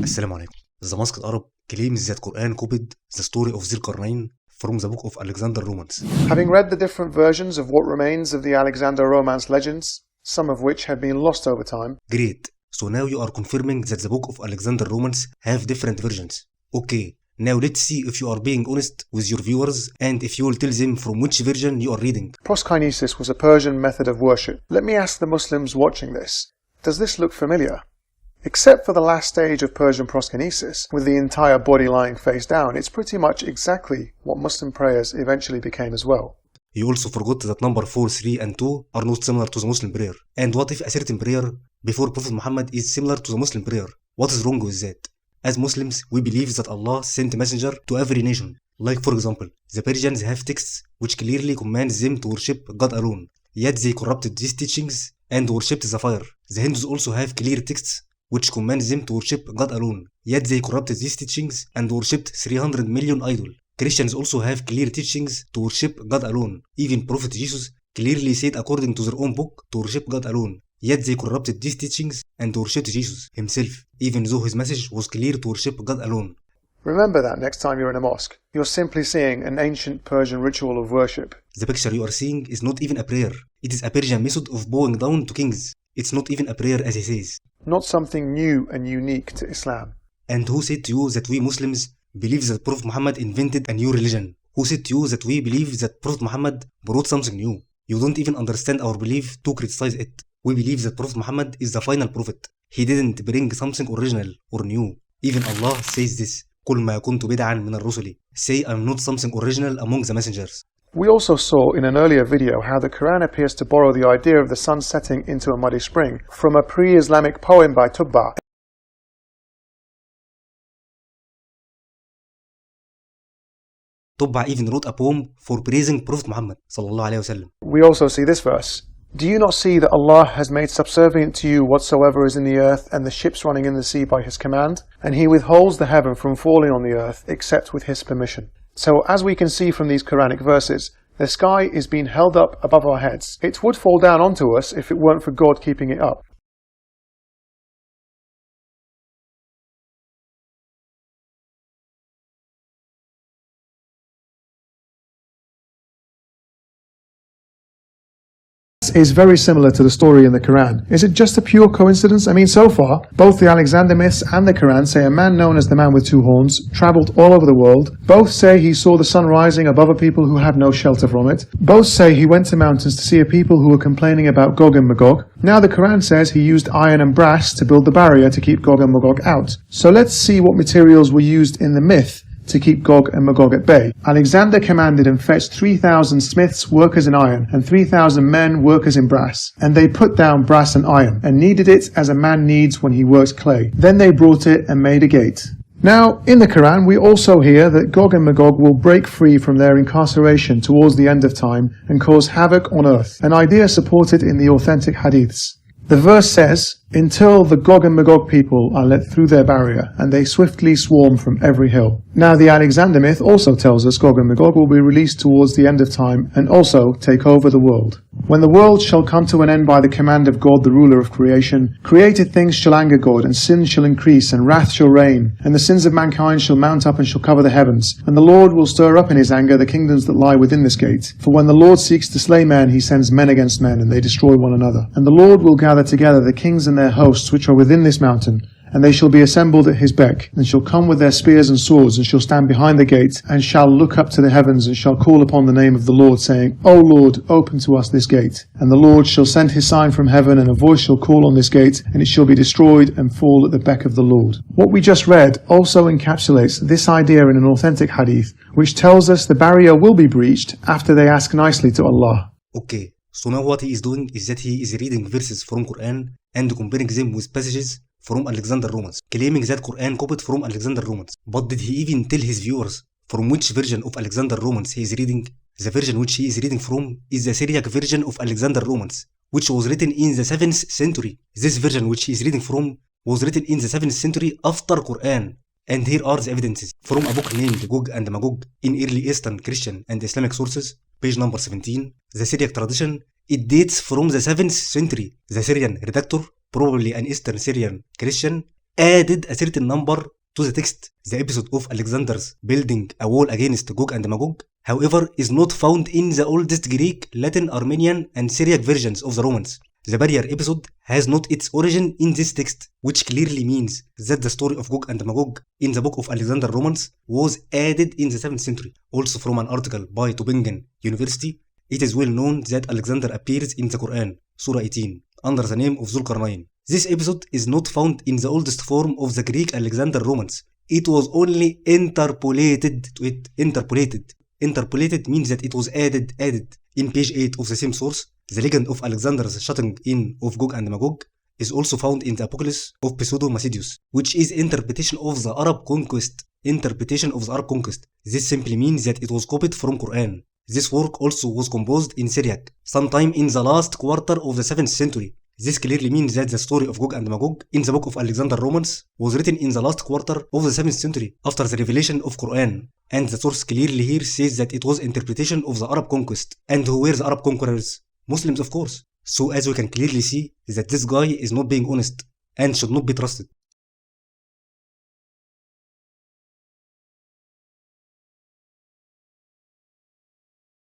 السلام عليكم. The Masked Arab claims that Quran copied the story of Zulqarnain from the book of Alexander Romans. Having read the different versions of what remains of the Alexander Romance legends, some of which have been lost over time. Great. So now you are confirming that the book of Alexander Romans have different versions. Okay. Now let's see if you are being honest with your viewers and if you will tell them from which version you are reading. Proskinesis was a Persian method of worship. Let me ask the Muslims watching this, does this look familiar? Except for the last stage of Persian proskinesis, with the entire body lying face down, it's pretty much exactly what Muslim prayers eventually became as well. You also forgot that number 4, 3 and 2 are not similar to the Muslim prayer. And what if a certain prayer before Prophet Muhammad is similar to the Muslim prayer? What is wrong with that? As Muslims, we believe that Allah sent a messenger to every nation. Like for example, the Persians have texts which clearly commands them to worship God alone. Yet they corrupted these teachings and worshipped the fire. The Hindus also have clear texts which commands them to worship God alone. Yet they corrupted these teachings and worshipped 300 million idols. Christians also have clear teachings to worship God alone. Even Prophet Jesus clearly said according to their own book to worship God alone. Yet they corrupted these teachings and worshipped Jesus himself, even though his message was clear to worship God alone. Remember that next time you're in a mosque. You're simply seeing an ancient Persian ritual of worship. The picture you are seeing is not even a prayer. It is a Persian method of bowing down to kings. It's not even a prayer as he says. Not something new and unique to Islam. And who said to you that we Muslims believe that Prophet Muhammad invented a new religion? Who said to you that we believe that Prophet Muhammad brought something new? You don't even understand our belief to criticize it. We believe that Prophet Muhammad is the final prophet. He didn't bring something original or new. Even Allah says this. قُلْ مَا كُنْتُ بِدْعًا مِنَ الرُّسُلِ. Say I'm not something original among the messengers. We also saw in an earlier video how the Quran appears to borrow the idea of the sun setting into a muddy spring from a pre-Islamic poem by Tubba. Tubba even wrote a poem for praising Prophet Muhammad sallallahu alaihi wasallam. We also see this verse. Do you not see that Allah has made subservient to you whatsoever is in the earth and the ships running in the sea by his command? And he withholds the heaven from falling on the earth except with his permission. So as we can see from these Quranic verses, the sky is being held up above our heads. It would fall down onto us if it weren't for God keeping it up. Is very similar to the story in the Quran. Is it just a pure coincidence? I mean, so far, both the Alexander myths and the Quran say a man known as the man with two horns traveled all over the world. Both say he saw the sun rising above a people who had no shelter from it. Both say he went to mountains to see a people who were complaining about Gog and Magog. Now the Quran says he used iron and brass to build the barrier to keep Gog and Magog out. So let's see what materials were used in the myth to keep Gog and Magog at bay. Alexander commanded and fetched 3,000 smiths, workers in iron, and 3,000 men, workers in brass. And they put down brass and iron, and kneaded it as a man kneads when he works clay. Then they brought it and made a gate. Now, in the Quran, we also hear that Gog and Magog will break free from their incarceration towards the end of time and cause havoc on earth, an idea supported in the authentic hadiths. The verse says, until the Gog and Magog people are let through their barrier, and they swiftly swarm from every hill. Now the Alexander myth also tells us Gog and Magog will be released towards the end of time and also take over the world. When the world shall come to an end by the command of God, the ruler of creation, created things shall anger God, and sin shall increase, and wrath shall reign, and the sins of mankind shall mount up and shall cover the heavens. And the Lord will stir up in his anger the kingdoms that lie within this gate. For when the Lord seeks to slay men, he sends men against men, and they destroy one another. And the Lord will gather together the kings and their hosts which are within this mountain, and they shall be assembled at his beck, and shall come with their spears and swords, and shall stand behind the gate, and shall look up to the heavens, and shall call upon the name of the Lord, saying, O Lord, open to us this gate. And the Lord shall send his sign from heaven, and a voice shall call on this gate, and it shall be destroyed and fall at the beck of the Lord. What we just read also encapsulates this idea in an authentic hadith, which tells us the barrier will be breached after they ask nicely to Allah. Okay, so now what he is doing is that he is reading verses from Quran and comparing them with passages from Alexander Romans, claiming that Quran copied from Alexander Romans. But did he even tell his viewers from which version of Alexander Romans he is reading? The version which he is reading from is the Syriac version of Alexander Romans, which was written in the 7th century. This version which he is reading from was written in the 7th century after Quran. And here are the evidences from a book named Gog and Magog in early Eastern Christian and Islamic sources, page number 17. The Syriac tradition, it dates from the 7th century. The Syrian redactor, probably an Eastern Syrian Christian, added a certain number to the text. The episode of Alexander's building a wall against Gog and Magog, however, is not found in the oldest Greek, Latin, Armenian, and Syriac versions of the Romans. The barrier episode has not its origin in this text, which clearly means that the story of Gog and Magog in the book of Alexander Romans was added in the 7th century. Also from an article by Tübingen University, it is well known that Alexander appears in the Quran, Surah 18, under the name of Zulkarnain. This episode is not found in the oldest form of the Greek Alexander Romans. It was only interpolated to it. Interpolated means that it was added in page 8 of the same source. The legend of Alexander's shutting in of Gog and Magog is also found in the Apocalypse of Pseudo-Macedous, which is interpretation of the Arab conquest. This simply means that it was copied from Quran. This work also was composed in Syriac, sometime in the last quarter of the 7th century. This clearly means that the story of Gog and Magog in the book of Alexander Romans was written in the last quarter of the 7th century after the revelation of Quran, and the source clearly here says that it was interpretation of the Arab conquest. And who were the Arab conquerors? Muslims, of course. So as we can clearly see that this guy is not being honest and should not be trusted.